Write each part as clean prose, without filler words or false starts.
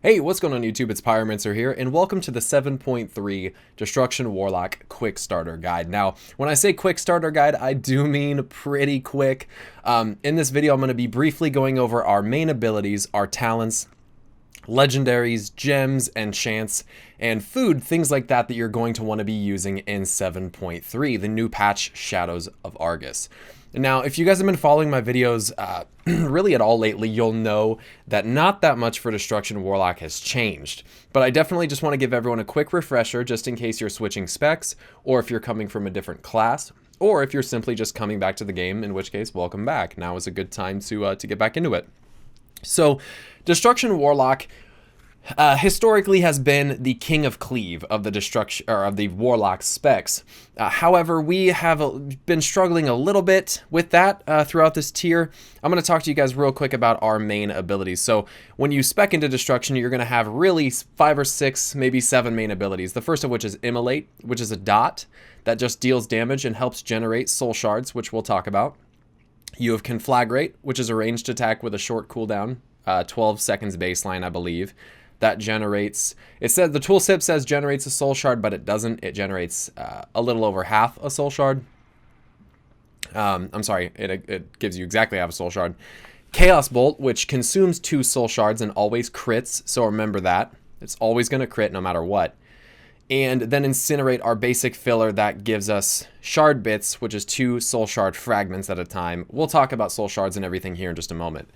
Hey, what's going on YouTube? It's Pyromancer here, and welcome to the 7.3 Destruction Warlock Quickstarter Guide. Now, when I say Quickstarter Guide, I do mean pretty quick. In this video, I'm going to be briefly going over our main abilities, our talents, legendaries, gems, enchants, and food, things like that that you're going to want to be using in 7.3, the new patch Shadows of Argus. Now, if you guys have been following my videos really at all lately, you'll know that not that much for Destruction Warlock has changed. But I definitely just want to give everyone a quick refresher just in case you're switching specs, or if you're coming from a different class, or if you're simply just coming back to the game, in which case, welcome back. Now is a good time to get back into it. So, Destruction Warlock historically has been the king of cleave of the destruction or of the warlock specs. However, we have been struggling a little bit with that throughout this tier. I'm going to talk to you guys real quick about our main abilities. So when you spec into destruction, you're going to have really 5 or 6, maybe 7 main abilities. The first of which is Immolate, which is a dot that just deals damage and helps generate soul shards, which we'll talk about. You have Conflagrate, which is a ranged attack with a short cooldown, 12 seconds baseline, I believe. That generates, it says, the tooltip says generates a soul shard, but it doesn't. It generates a little over half a soul shard. I'm sorry, it gives you exactly half a soul shard. Chaos Bolt, which consumes 2 soul shards and always crits, so remember that. It's always going to crit no matter what. And then Incinerate, our basic filler that gives us shard bits, which is 2 soul shard fragments at a time. We'll talk about soul shards and everything here in just a moment.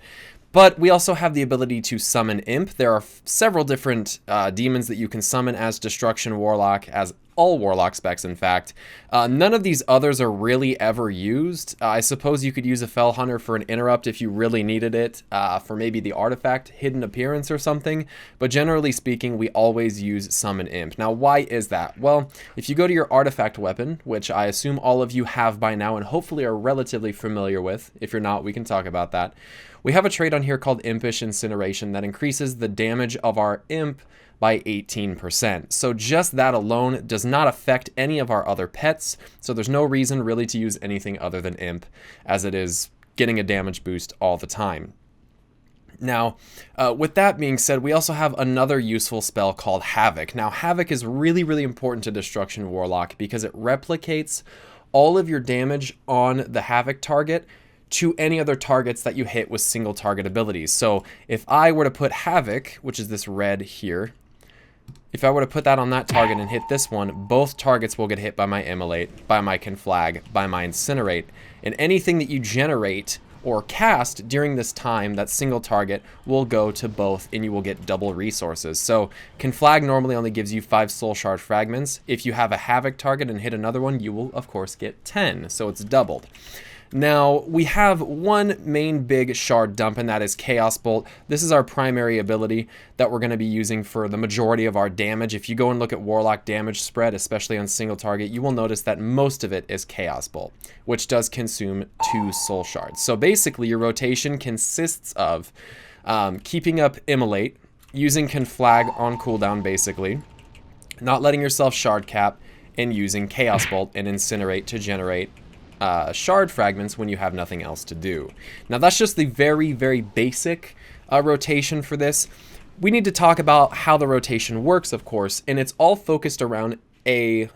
But we also have the ability to summon Imp. There are several different demons that you can summon as Destruction Warlock, as all Warlock specs, in fact. None of these others are really ever used. I suppose you could use a Fell Hunter for an interrupt if you really needed it, for maybe the artifact Hidden Appearance or something. But generally speaking, we always use Summon Imp. Now, why is that? Well, if you go to your artifact weapon, which I assume all of you have by now and hopefully are relatively familiar with. If you're not, we can talk about that. We have a trait on here called Impish Incineration that increases the damage of our Imp by 18%. So just that alone does not affect any of our other pets, so there's no reason really to use anything other than Imp, as it is getting a damage boost all the time. Now, with that being said, we also have another useful spell called Havoc. Now, Havoc is really, really important to Destruction Warlock because it replicates all of your damage on the Havoc target to any other targets that you hit with single target abilities. So if I were to put Havoc, which is this red here, if I were to put that on that target and hit this one, both targets will get hit by my Immolate, by my Conflag, by my Incinerate, and anything that you generate or cast during this time, that single target will go to both and you will get double resources. So Conflag normally only gives you 5 soul shard fragments. If you have a Havoc target and hit another one, you will of course get 10, so it's doubled. Now, we have one main big shard dump, and that is Chaos Bolt. This is our primary ability that we're going to be using for the majority of our damage. If you go and look at Warlock damage spread, especially on single target, you will notice that most of it is Chaos Bolt, which does consume 2 soul shards. So basically, your rotation consists of keeping up Immolate, using Conflag on cooldown basically, not letting yourself shard cap, and using Chaos Bolt and Incinerate to generate shard fragments when you have nothing else to do. Now that's just the very, very basic rotation for this. We need to talk about how the rotation works, of course, and it's all focused around a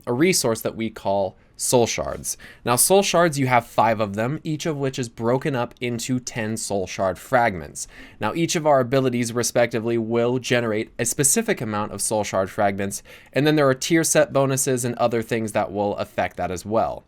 resource that we call soul shards. Now soul shards, you have 5 of them, each of which is broken up into 10 soul shard fragments. Now each of our abilities respectively will generate a specific amount of soul shard fragments, and then there are tier set bonuses and other things that will affect that as well.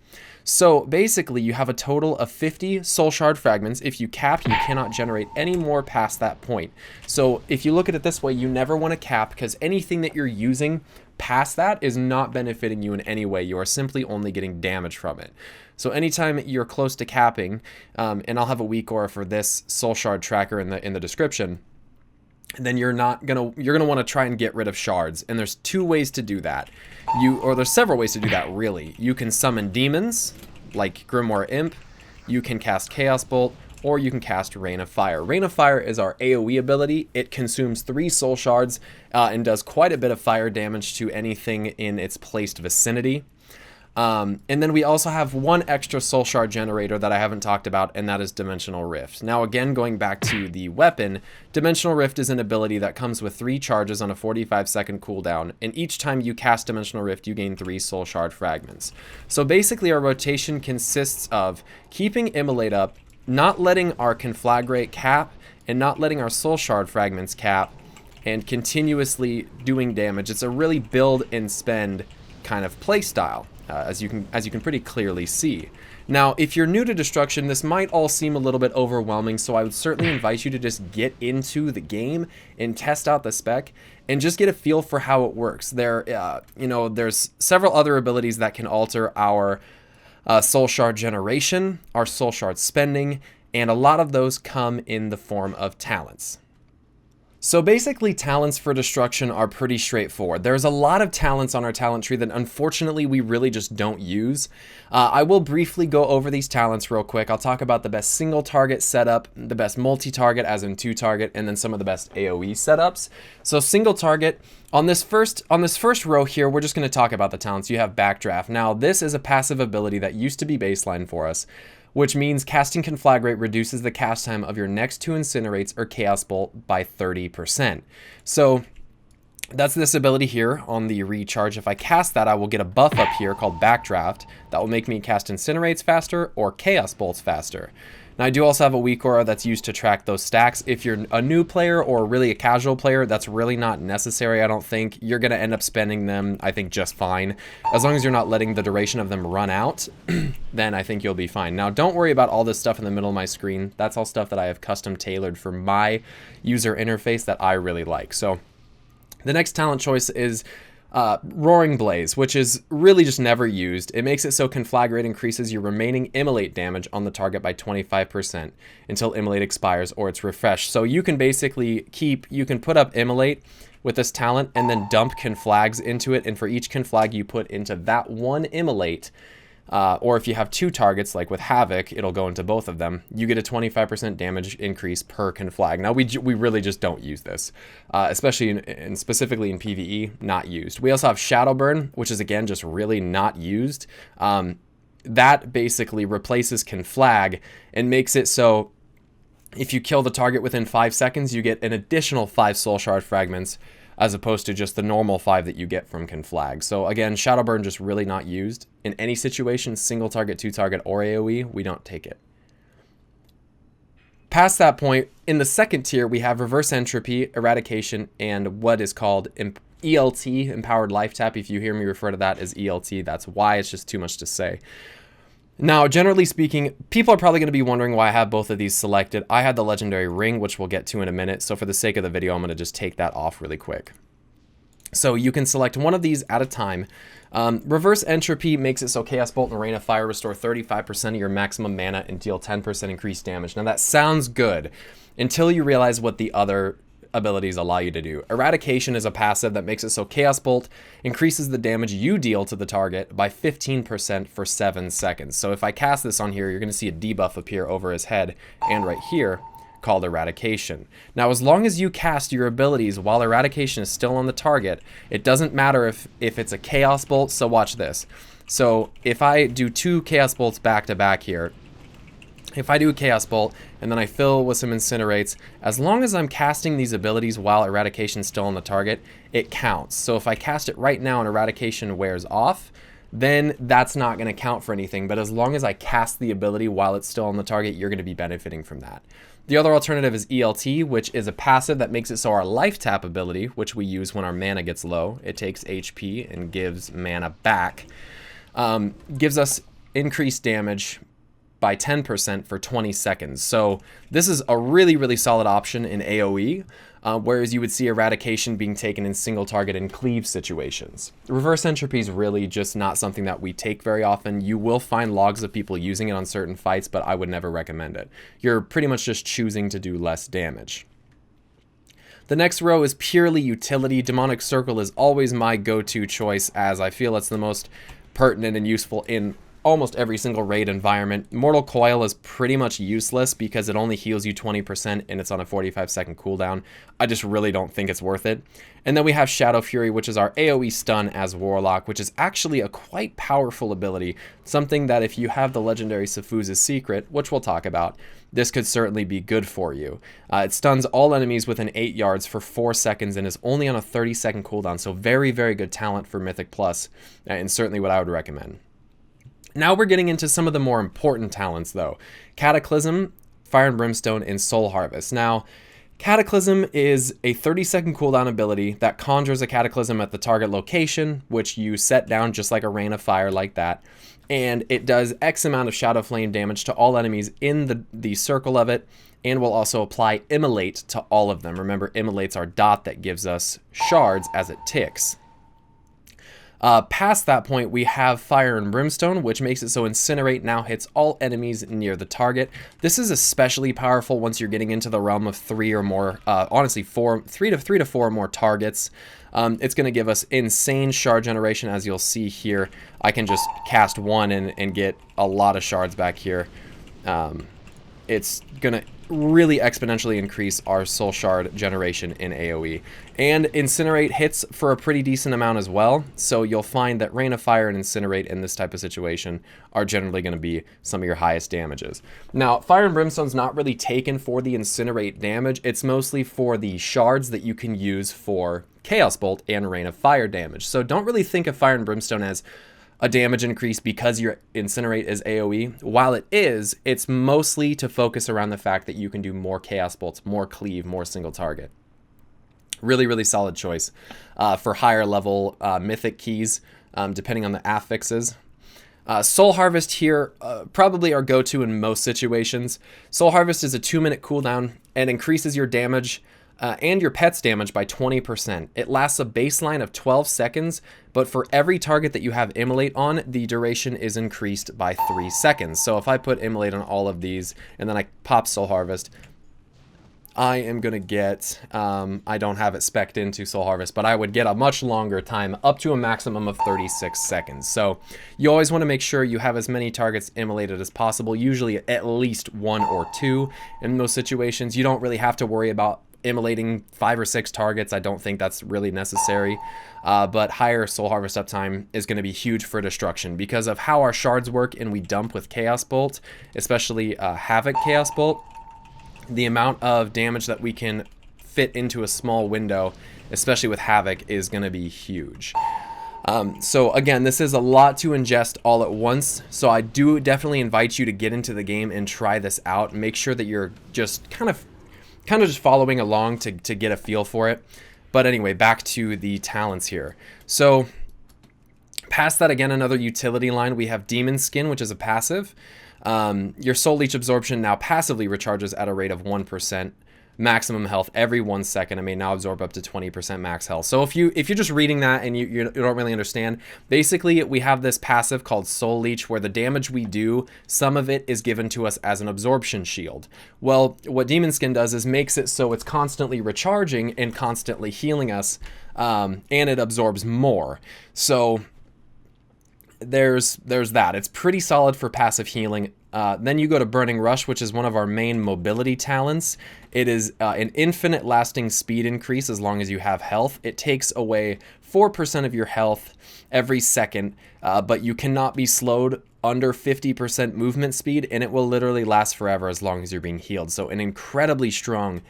So basically you have a total of 50 soul shard fragments. If you cap, you cannot generate any more past that point. So if you look at it this way, you never want to cap, because anything that you're using past that is not benefiting you in any way. You are simply only getting damage from it. So anytime you're close to capping, and I'll have a weak aura for this soul shard tracker in the description, then you're gonna want to try and get rid of shards. And there's 2 ways to do that. There's several ways to do that really. You can summon demons like Grimoire Imp, you can cast Chaos Bolt, or you can cast Rain of Fire. Rain of Fire is our AoE ability. It consumes 3 soul shards and does quite a bit of fire damage to anything in its placed vicinity. And then we also have one extra soul shard generator that I haven't talked about, and that is Dimensional Rift. Now again, going back to the weapon, Dimensional Rift is an ability that comes with 3 charges on a 45-second cooldown, and each time you cast Dimensional Rift, you gain 3 soul shard fragments. So basically our rotation consists of keeping Immolate up, not letting our Conflagrate cap, and not letting our soul shard fragments cap, and continuously doing damage. It's a really build and spend kind of play style. As you can pretty clearly see. Now, if you're new to Destruction, this might all seem a little bit overwhelming, so I would certainly invite you to just get into the game and test out the spec and just get a feel for how it works. There's several other abilities that can alter our soul shard generation, our soul shard spending, and a lot of those come in the form of talents. So basically, talents for Destruction are pretty straightforward. There's a lot of talents on our talent tree that unfortunately we really just don't use. I will briefly go over these talents real quick. I'll talk about the best single target setup, the best multi-target as in 2-target, and then some of the best AoE setups. So single target, on this first row here, we're just going to talk about the talents. You have Backdraft. Now this is a passive ability that used to be baseline for us, which means casting Conflagrate reduces the cast time of your next 2 Incinerates or Chaos Bolt by 30%. So that's this ability here on the recharge. If I cast that, I will get a buff up here called Backdraft that will make me cast Incinerates faster or Chaos Bolts faster. Now I do also have a weak aura that's used to track those stacks. If you're a new player or really a casual player, that's really not necessary, I don't think. You're going to end up spending them, I think, just fine. As long as you're not letting the duration of them run out, then I think you'll be fine. Now don't worry about all this stuff in the middle of my screen. That's all stuff that I have custom tailored for my user interface that I really like. So the next talent choice is Roaring Blaze, which is really just never used. It makes it so Conflagrate increases your remaining Immolate damage on the target by 25% until Immolate expires or it's refreshed. So you can basically you can put up Immolate with this talent and then dump Conflags into it, and for each Conflag you put into that one Immolate, or if you have 2 targets, like with Havoc, it'll go into both of them, you get a 25% damage increase per Conflag. Now, we really just don't use this, especially and specifically in PvE, not used. We also have Shadowburn, which is, again, just really not used. That basically replaces Conflag and makes it so if you kill the target within 5 seconds, you get an additional 5 Soul Shard fragments, as opposed to just the normal 5 that you get from Conflag. So again, Shadowburn just really not used. In any situation, single target, 2-target, or AoE, we don't take it. Past that point, in the second tier, we have Reverse Entropy, Eradication, and what is called ELT, Empowered Life Tap. If you hear me refer to that as ELT, that's why. It's just too much to say. Now, generally speaking, people are probably going to be wondering why I have both of these selected. I had the Legendary Ring, which we'll get to in a minute, so for the sake of the video, I'm going to just take that off really quick. So you can select one of these at a time. Reverse Entropy makes it so Chaos Bolt and Rain of Fire restore 35% of your maximum mana and deal 10% increased damage. Now that sounds good until you realize what the other abilities allow you to do. Eradication is a passive that makes it so Chaos Bolt increases the damage you deal to the target by 15% for 7 seconds. So if I cast this on here, you're going to see a debuff appear over his head and right here called Eradication. Now, as long as you cast your abilities while Eradication is still on the target, it doesn't matter if it's a Chaos Bolt. So watch this. So if I do 2 Chaos Bolts back to back here, if I do a Chaos Bolt and then I fill with some Incinerates, as long as I'm casting these abilities while Eradication is still on the target, it counts. So if I cast it right now and Eradication wears off, then that's not going to count for anything. But as long as I cast the ability while it's still on the target, you're going to be benefiting from that. The other alternative is ELT, which is a passive that makes it so our Life Tap ability, which we use when our mana gets low, it takes HP and gives mana back, gives us increased damage by 10% for 20 seconds. So this is a really, really solid option in AoE, whereas you would see Eradication being taken in single target and cleave situations. Reverse Entropy is really just not something that we take very often. You will find logs of people using it on certain fights, but I would never recommend it. You're pretty much just choosing to do less damage. The next row is purely utility. Demonic Circle is always my go-to choice, as I feel it's the most pertinent and useful in almost every single raid environment. Mortal Coil is pretty much useless because it only heals you 20% and it's on a 45-second cooldown. I just really don't think it's worth it. And then we have Shadow Fury, which is our AoE stun as Warlock, which is actually a quite powerful ability. Something that if you have the legendary Safuza's Secret, which we'll talk about, this could certainly be good for you. It stuns all enemies within 8 yards for 4 seconds and is only on a 30-second cooldown, so very, very good talent for Mythic Plus, and certainly what I would recommend. Now we're getting into some of the more important talents, though. Cataclysm, Fire and Brimstone, and Soul Harvest. Now, Cataclysm is a 30-second cooldown ability that conjures a Cataclysm at the target location, which you set down just like a Rain of Fire like that. And it does X amount of Shadow Flame damage to all enemies in the circle of it, and will also apply Immolate to all of them. Remember, Immolate's our dot that gives us shards as it ticks. Past that point, we have Fire and Brimstone, which makes it so Incinerate now hits all enemies near the target. This is especially powerful once you're getting into the realm of 3 or more, honestly, 3 to 4 or more targets. It's going to give us insane shard generation, as you'll see here. I can just cast one and get a lot of shards back here. It's going to really exponentially increase our soul shard generation in AoE. And Incinerate hits for a pretty decent amount as well, so you'll find that Rain of Fire and Incinerate in this type of situation are generally going to be some of your highest damages. Now, Fire and Brimstone's not really taken for the Incinerate damage, it's mostly for the shards that you can use for Chaos Bolt and Rain of Fire damage. So don't really think of Fire and Brimstone as a damage increase because your Incinerate is AoE. While it is, it's mostly to focus around the fact that you can do more Chaos Bolts, more Cleave, more single target. Really, really solid choice for higher level mythic keys, depending on the affixes. Soul Harvest here, probably our go-to in most situations. Soul Harvest is a 2-minute cooldown and increases your damage and your pet's damage by 20%. It lasts a baseline of 12 seconds, but for every target that you have Immolate on, the duration is increased by 3 seconds. So if I put Immolate on all of these, and then I pop Soul Harvest, I am going to get, I don't have it spec'd into Soul Harvest, but I would get a much longer time, up to a maximum of 36 seconds. So you always want to make sure you have as many targets immolated as possible, usually at least 1 or 2 in those situations. You don't really have to worry about immolating 5 or 6 targets. I don't think that's really necessary, but higher Soul Harvest uptime is going to be huge for destruction because of how our shards work and we dump with Chaos Bolt, especially Havoc Chaos Bolt. The amount of damage that we can fit into a small window, especially with Havoc, is going to be huge. So again, this is a lot to ingest all at once, so I do definitely invite you to get into the game and try this out. Make sure that you're just kind of just following along to get a feel for it. But anyway, back to the talents here. So past that, again, another utility line, we have Demon Skin, which is a passive. Your Soul Leech absorption now passively recharges at a rate of 1%. Maximum health every 1 second. It may now absorb up to 20% max health. So if you're just reading that and you don't really understand, basically we have this passive called Soul Leech where the damage we do, some of it is given to us as an absorption shield. Well, what Demon Skin does is makes it so it's constantly recharging and constantly healing us, and it absorbs more. So there's that. It's pretty solid for passive healing. Then you go to Burning Rush, which is one of our main mobility talents. It is an infinite lasting speed increase as long as you have health. It takes away 4% of your health every second, but you cannot be slowed under 50% movement speed, and it will literally last forever as long as you're being healed. So an incredibly strong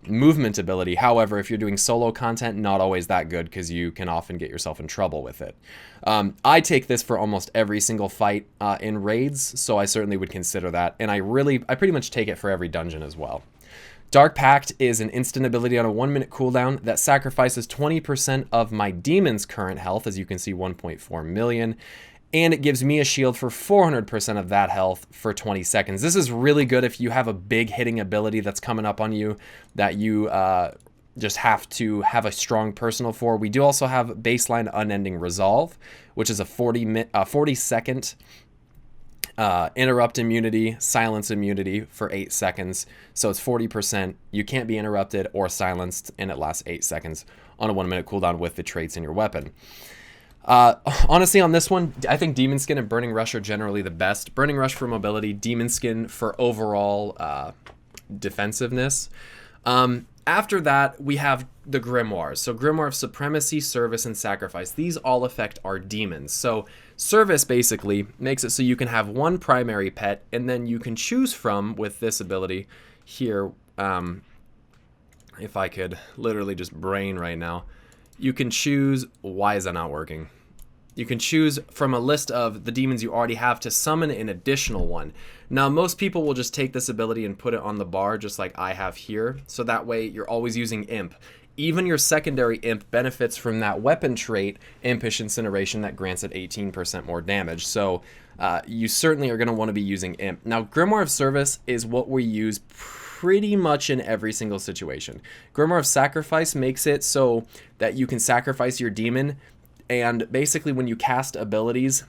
movement ability. However, if you're doing solo content, not always that good because you can often get yourself in trouble with it. I take this for almost every single fight in raids, so I certainly would consider that, and I pretty much take it for every dungeon as well. Dark Pact is an instant ability on a 1-minute cooldown that sacrifices 20% of my demon's current health, as you can see 1.4 million, and it gives me a shield for 400% of that health for 20 seconds. This is really good if you have a big hitting ability that's coming up on you that you just have to have a strong personal for. We do also have baseline Unending Resolve, which is a 40-second interrupt immunity, silence immunity for 8 seconds. So it's 40%. You can't be interrupted or silenced, and it lasts 8 seconds on a 1-minute cooldown with the traits in your weapon. Honestly, on this one, I think Demon Skin and Burning Rush are generally the best. Burning Rush for mobility, Demon Skin for overall defensiveness. After that, we have the Grimoires. So Grimoire of Supremacy, Service, and Sacrifice. These all affect our demons. So Service basically makes it so you can have one primary pet, and then you can choose from, with this ability here, if I could literally just brain right now, you can choose, why is that not working? You can choose from a list of the demons you already have to summon an additional one. Now, most people will just take this ability and put it on the bar, just like I have here. So that way you're always using Imp. Even your secondary Imp benefits from that weapon trait, Impish Incineration, that grants it 18% more damage. So you certainly are going to want to be using Imp. Now, Grimoire of Service is what we use pretty much in every single situation. Grimoire of Sacrifice makes it so that you can sacrifice your demon, and basically when you cast abilities,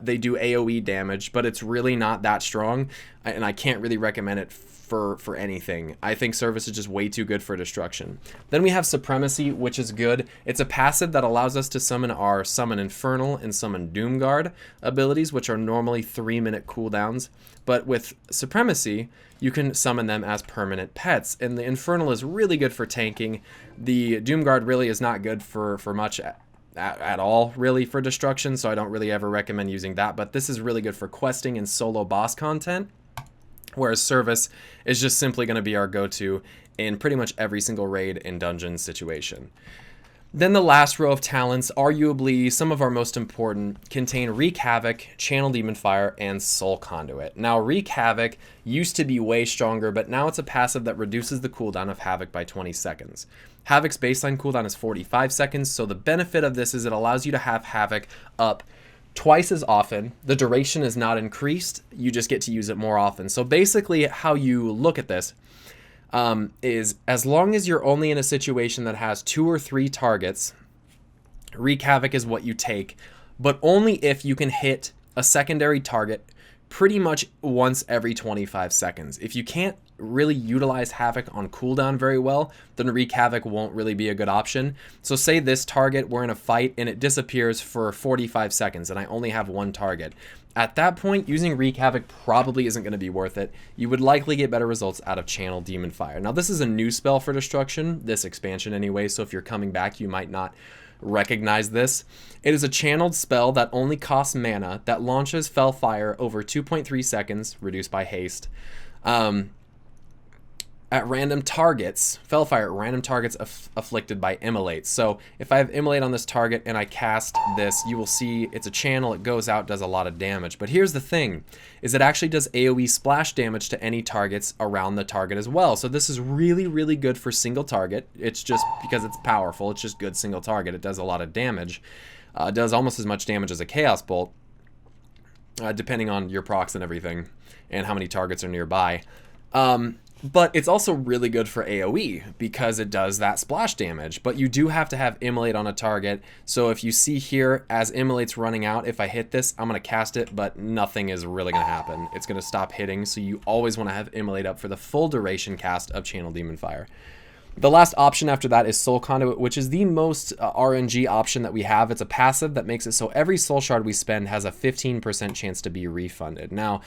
they do AoE damage, but it's really not that strong, and I can't really recommend it for anything. I think Service is just way too good for destruction. Then we have Supremacy, which is good. It's a passive that allows us to summon our Summon Infernal and Summon Doomguard abilities, which are normally 3-minute cooldowns. But with Supremacy, you can summon them as permanent pets. And the Infernal is really good for tanking. The Doomguard really is not good for much at all, really, for destruction, so I don't really ever recommend using that. But this is really good for questing and solo boss content, whereas Service is just simply going to be our go-to in pretty much every single raid and dungeon situation. Then the last row of talents, arguably some of our most important, contain Wreak Havoc, Channel Demon Fire, and Soul Conduit. Now, Wreak Havoc used to be way stronger, but now it's a passive that reduces the cooldown of Havoc by 20 seconds. Havoc's baseline cooldown is 45 seconds, so the benefit of this is it allows you to have Havoc up twice as often. The duration is not increased, you just get to use it more often. So basically how you look at this is as long as you're only in a situation that has 2 or 3 targets, Wreak Havoc is what you take, but only if you can hit a secondary target pretty much once every 25 seconds. If you can't really utilize Havoc on cooldown very well, then Wreak Havoc won't really be a good option. So say this target, we're in a fight and it disappears for 45 seconds and I only have 1 target. At that point, using Wreak Havoc probably isn't going to be worth it. You would likely get better results out of Channel Demon Fire. Now, this is a new spell for destruction, this expansion anyway, so if you're coming back, you might not recognize this. It is a channeled spell that only costs mana, that launches Fellfire over 2.3 seconds, reduced by haste, at random targets, Fellfire at random targets afflicted by Immolate. So if I have Immolate on this target and I cast this, you will see it's a channel, it goes out, does a lot of damage. But here's the thing, is it actually does AoE splash damage to any targets around the target as well. So this is really, really good for single target. It's just because it's powerful, it's just good single target. It does a lot of damage. It does almost as much damage as a Chaos Bolt, depending on your procs and everything, and how many targets are nearby. But it's also really good for AoE because it does that splash damage. But you do have to have Immolate on a target. So if you see here, as Immolate's running out, if I hit this, I'm going to cast it, but nothing is really going to happen. It's going to stop hitting, so you always want to have Immolate up for the full duration cast of Channel Demon Fire. The last option after that is Soul Conduit, which is the most RNG option that we have. It's a passive that makes it so every Soul Shard we spend has a 15% chance to be refunded. Now,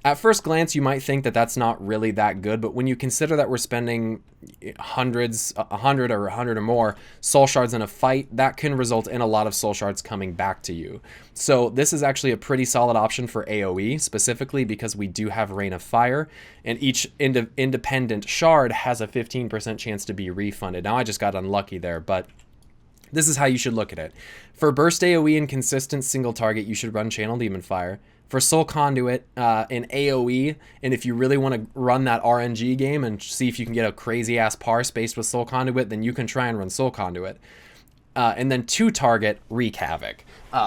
at first glance, you might think that that's not really that good, but when you consider that we're spending hundreds, 100 or 100 or more Soul Shards in a fight, that can result in a lot of Soul Shards coming back to you. So this is actually a pretty solid option for AoE, specifically because we do have Rain of Fire, and each independent shard has a 15% chance to be refunded. Now, I just got unlucky there, but this is how you should look at it. For burst AoE and consistent single target, you should run Channel Demon Fire. For Soul Conduit and AoE, and if you really want to run that RNG game and see if you can get a crazy-ass par spaced with Soul Conduit, then you can try and run Soul Conduit. And then 2 target, Wreak Havoc.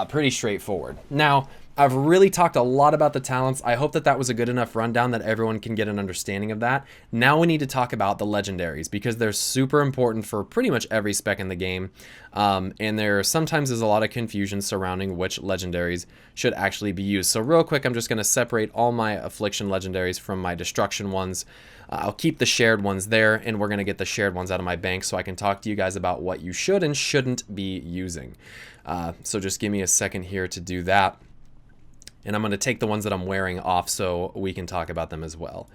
Pretty straightforward. Now, I've really talked a lot about the talents. I hope that that was a good enough rundown that everyone can get an understanding of that. Now we need to talk about the legendaries because they're super important for pretty much every spec in the game. And there sometimes is a lot of confusion surrounding which legendaries should actually be used. So real quick, I'm just going to separate all my affliction legendaries from my destruction ones. I'll keep the shared ones there, and we're going to get the shared ones out of my bank so I can talk to you guys about what you should and shouldn't be using. So just give me a second here to do that. And I'm going to take the ones that I'm wearing off so we can talk about them as well.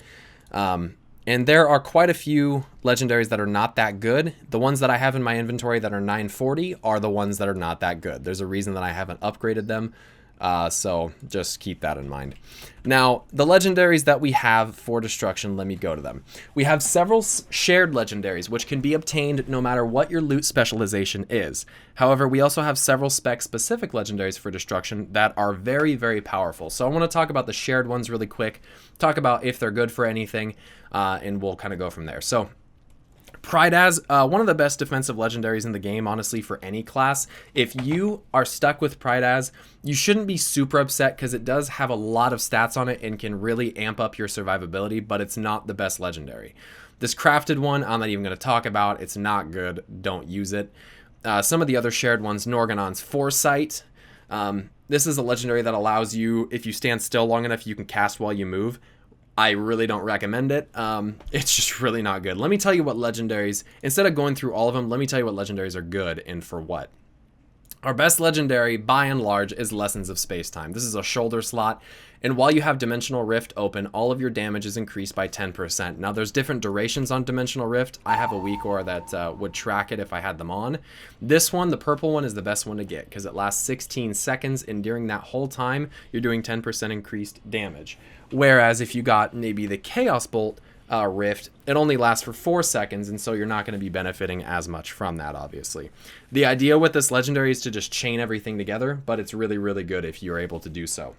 And there are quite a few legendaries that are not that good. The ones that I have in my inventory that are 940 are the ones that are not that good. There's a reason that I haven't upgraded them. So just keep that in mind. Now, the legendaries that we have for destruction, let me go to them. We have several shared legendaries, which can be obtained no matter what your loot specialization is. However, we also have several spec-specific legendaries for destruction that are very, very powerful. So I want to talk about the shared ones really quick, talk about if they're good for anything, and we'll kind of go from there. So Prydaz, one of the best defensive legendaries in the game, honestly, for any class. If you are stuck with Prydaz, you shouldn't be super upset because it does have a lot of stats on it and can really amp up your survivability, but it's not the best legendary. This crafted one, I'm not even going to talk about. It's not good. Don't use it. Some of the other shared ones, Norganon's Foresight. This is a legendary that allows you, if you stand still long enough, you can cast while you move. I really don't recommend it. It's just really not good. Let me tell you what legendaries, instead of going through all of them, let me tell you what legendaries are good and for what. Our best legendary, by and large, is Lessons of Spacetime. This is a shoulder slot, and while you have Dimensional Rift open, all of your damage is increased by 10%. Now, there's different durations on Dimensional Rift. I have a weak aura that would track it if I had them on. This one, the purple one, is the best one to get because it lasts 16 seconds, and during that whole time, you're doing 10% increased damage. Whereas if you got maybe the Chaos Bolt Rift, it only lasts for 4 seconds, and so you're not going to be benefiting as much from that, obviously. The idea with this legendary is to just chain everything together, but it's really, really good if you're able to do so.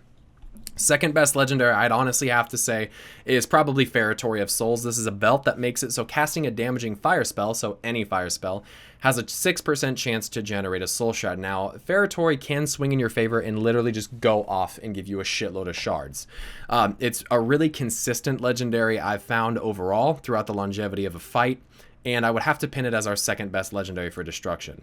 Second best legendary, I'd honestly have to say, is probably Feretory of Souls. This is a belt that makes it so casting a damaging fire spell, so any fire spell, has a 6% chance to generate a soul shard. Now, Feretory can swing in your favor and literally just go off and give you a shitload of shards. It's a really consistent legendary I've found overall throughout the longevity of a fight, and I would have to pin it as our second best legendary for destruction.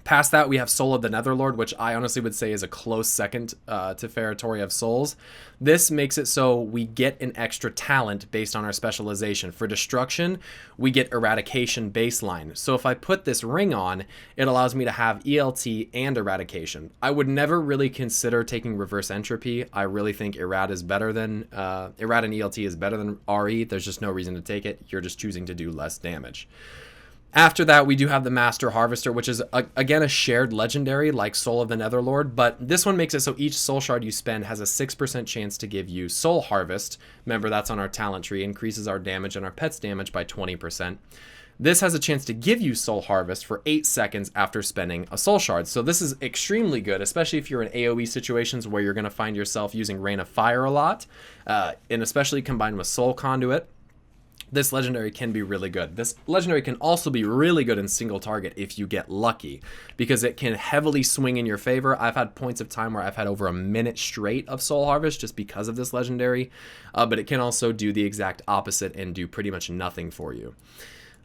Past that, we have Soul of the Netherlord, which I honestly would say is a close second to Feretory of Souls. This makes it so we get an extra talent based on our specialization. For destruction, we get Eradication baseline. So if I put this ring on, it allows me to have ELT and Eradication. I would never really consider taking Reverse Entropy. I really think Erad is better than Erad and ELT is better than RE. There's just no reason to take it. You're just choosing to do less damage. After that, we do have the Master Harvester, which is, again, a shared legendary like Soul of the Netherlord, but this one makes it so each soul shard you spend has a 6% chance to give you Soul Harvest. Remember, that's on our talent tree, increases our damage and our pet's damage by 20%. This has a chance to give you Soul Harvest for 8 seconds after spending a Soul Shard. So this is extremely good, especially if you're in AoE situations where you're going to find yourself using Rain of Fire a lot, and especially combined with Soul Conduit. This legendary can be really good. This legendary can also be really good in single target if you get lucky, because it can heavily swing in your favor. I've had points of time where I've had over a minute straight of Soul Harvest just because of this legendary, but it can also do the exact opposite and do pretty much nothing for you.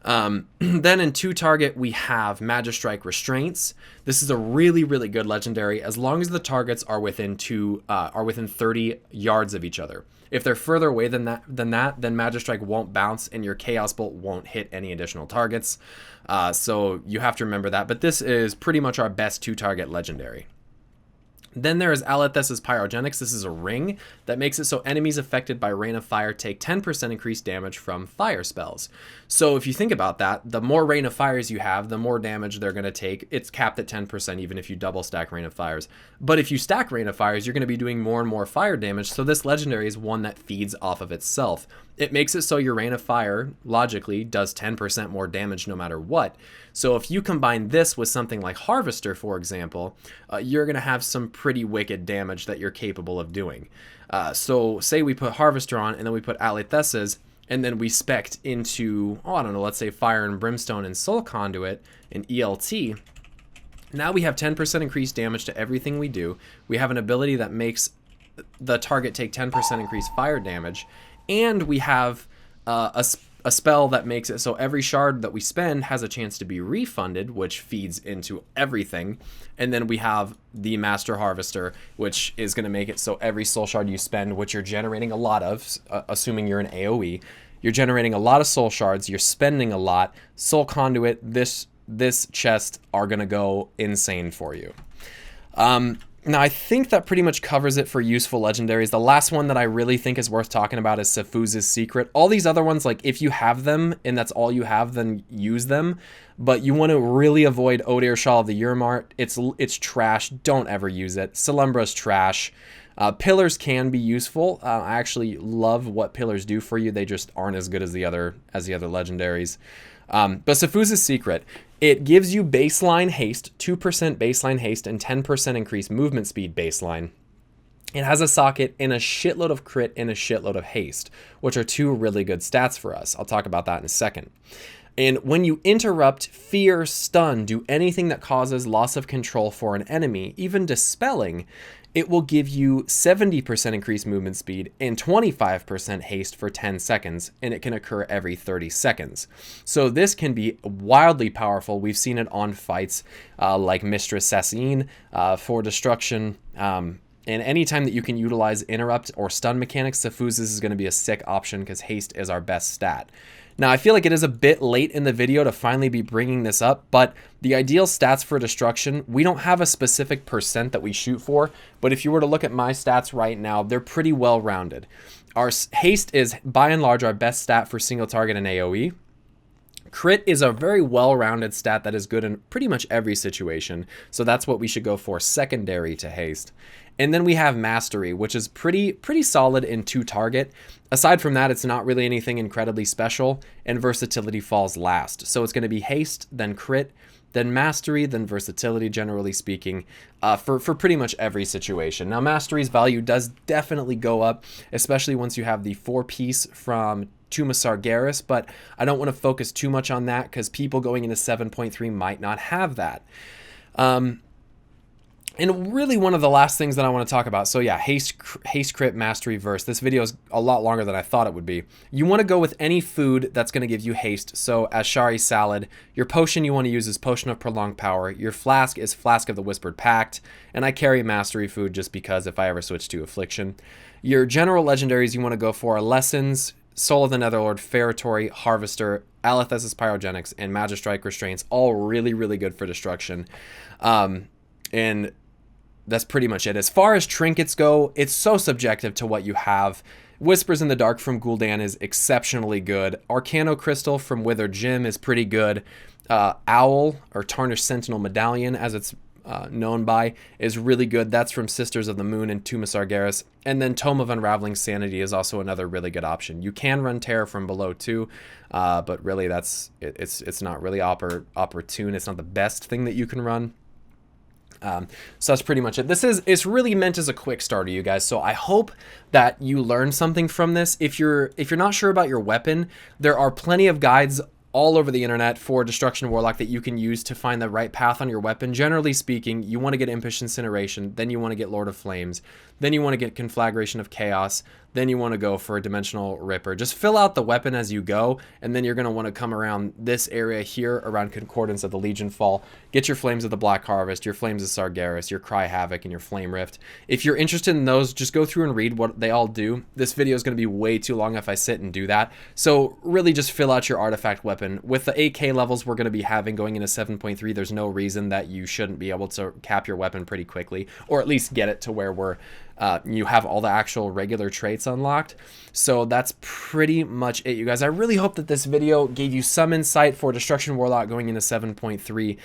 Then in 2 target, we have Magistrike Restraints. This is a really, really good legendary as long as the targets are within 30 yards of each other. If they're further away than that, then Magistrike won't bounce and your Chaos Bolt won't hit any additional targets. So you have to remember that. But this is pretty much our best 2 target legendary. Then there is Alethes's Pyrogenics. This is a ring that makes it so enemies affected by Rain of Fire take 10% increased damage from fire spells. So if you think about that, the more Rain of Fires you have, the more damage they're going to take. It's capped at 10% even if you double stack Rain of Fires. But if you stack Rain of Fires, you're going to be doing more and more fire damage. So this legendary is one that feeds off of itself. It makes it so your Rain of Fire, logically, does 10% more damage no matter what. So if you combine this with something like Harvester, for example, you're going to have some pretty wicked damage that you're capable of doing. So say we put Harvester on, and then we put Alethes's, and then we spec'd into, I don't know, let's say Fire and Brimstone and Soul Conduit and ELT. Now we have 10% increased damage to everything we do. We have an ability that makes the target take 10% increased fire damage. And we have a spell that makes it so every shard that we spend has a chance to be refunded, which feeds into everything. And then we have the Master Harvester, which is going to make it so every soul shard you spend, which you're generating a lot of, assuming you're an AoE, you're generating a lot of soul shards, you're spending a lot. Soul Conduit, this chest are going to go insane for you. Now, I think that pretty much covers it for useful legendaries. The last one that I really think is worth talking about is Safuz's Secret. All these other ones, like, if you have them and that's all you have, then use them. But you want to really avoid Odir Shawl of the Yurmart. It's trash. Don't ever use it. Celumbra's trash. Pillars can be useful. I actually love what pillars do for you. They just aren't as good as the other legendaries. But Safuz's Secret, it gives you baseline haste, 2% baseline haste, and 10% increased movement speed baseline. It has a socket and a shitload of crit and a shitload of haste, which are two really good stats for us. I'll talk about that in a second. And when you interrupt, fear, stun, do anything that causes loss of control for an enemy, even dispelling, it will give you 70% increased movement speed and 25% haste for 10 seconds, and it can occur every 30 seconds. So this can be wildly powerful. We've seen it on fights like Mistress Sassine for destruction. And anytime that you can utilize interrupt or stun mechanics, Safuz's is going to be a sick option because haste is our best stat. Now, I feel like it is a bit late in the video to finally be bringing this up, but the ideal stats for destruction, we don't have a specific percent that we shoot for, but if you were to look at my stats right now, they're pretty well rounded. Our haste is by and large our best stat for single target and AoE. Crit is a very well-rounded stat that is good in pretty much every situation, so that's what we should go for secondary to haste. And then we have Mastery, which is pretty solid in 2 target. Aside from that, it's not really anything incredibly special, and Versatility falls last. So it's going to be haste, then crit, then Mastery, then Versatility, generally speaking, for pretty much every situation. Now, Mastery's value does definitely go up, especially once you have the 4-piece from Tomb of Sargeras, but I don't want to focus too much on that because people going into 7.3 might not have that. And really one of the last things that I want to talk about, so yeah, haste, crit, mastery, verse. This video is a lot longer than I thought it would be. You want to go with any food that's going to give you haste. So as Shari Salad, your potion you want to use is Potion of Prolonged Power. Your flask is Flask of the Whispered Pact. And I carry mastery food just because if I ever switch to Affliction. Your general legendaries you want to go for are Lessons, Soul of the Netherlord, Feretory, Harvester, Alethes's Pyrogenics, and Magistrike Restraints. All really, really good for destruction. And that's pretty much it. As far as trinkets go, it's so subjective to what you have. Whispers in the Dark from Gul'dan is exceptionally good. Arcano Crystal from Withered Gem is pretty good. Owl, or Tarnished Sentinel Medallion, as it's known by, is really good. That's from Sisters of the Moon and Tomb of Sargeras. And then Tome of Unraveling Sanity is also another really good option. You can run Terror from below too, but really it's not really opportune. It's not the best thing that you can run. So that's pretty much it. It's really meant as a quick starter, you guys. So I hope that you learned something from this. If you're not sure about your weapon, there are plenty of guides all over the internet for Destruction Warlock that you can use to find the right path on your weapon. Generally speaking, you want to get Impish Incineration, then you want to get Lord of Flames, then you want to get Conflagration of Chaos, then you want to go for a Dimensional Ripper. Just fill out the weapon as you go, and then you're going to want to come around this area here around Concordance of the Legion Fall, get your Flames of the Black Harvest, your Flames of Sargeras, your Cry Havoc, and your Flame Rift. If you're interested in those, just go through and read what they all do. This video is going to be way too long if I sit and do that. So really just fill out your artifact weapon. With the 8K levels we're going to be having going into 7.3, there's no reason that you shouldn't be able to cap your weapon pretty quickly, or at least get it to where you have all the actual regular traits unlocked. So that's pretty much it, you guys. I really hope that this video gave you some insight for Destruction Warlock going into 7.3.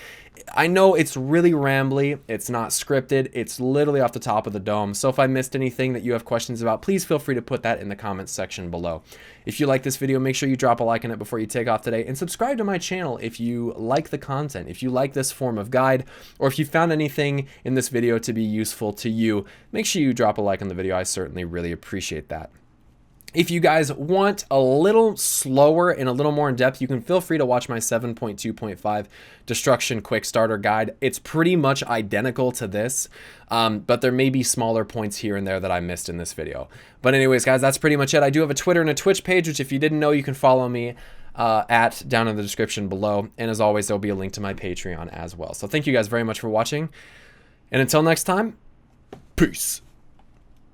I know it's really rambly, it's not scripted, it's literally off the top of the dome. So if I missed anything that you have questions about, please feel free to put that in the comments section below. If you like this video, make sure you drop a like on it before you take off today, and subscribe to my channel if you like the content, if you like this form of guide, or if you found anything in this video to be useful to you. Make sure you drop a like on the video. I certainly really appreciate that. If you guys want a little slower and a little more in depth, you can feel free to watch my 7.2.5 Destruction Quick Starter Guide. It's pretty much identical to this, but there may be smaller points here and there that I missed in this video. But anyways, guys, that's pretty much it. I do have a Twitter and a Twitch page, which if you didn't know, you can follow me at down in the description below. And as always, there'll be a link to my Patreon as well. So thank you guys very much for watching. And until next time, peace.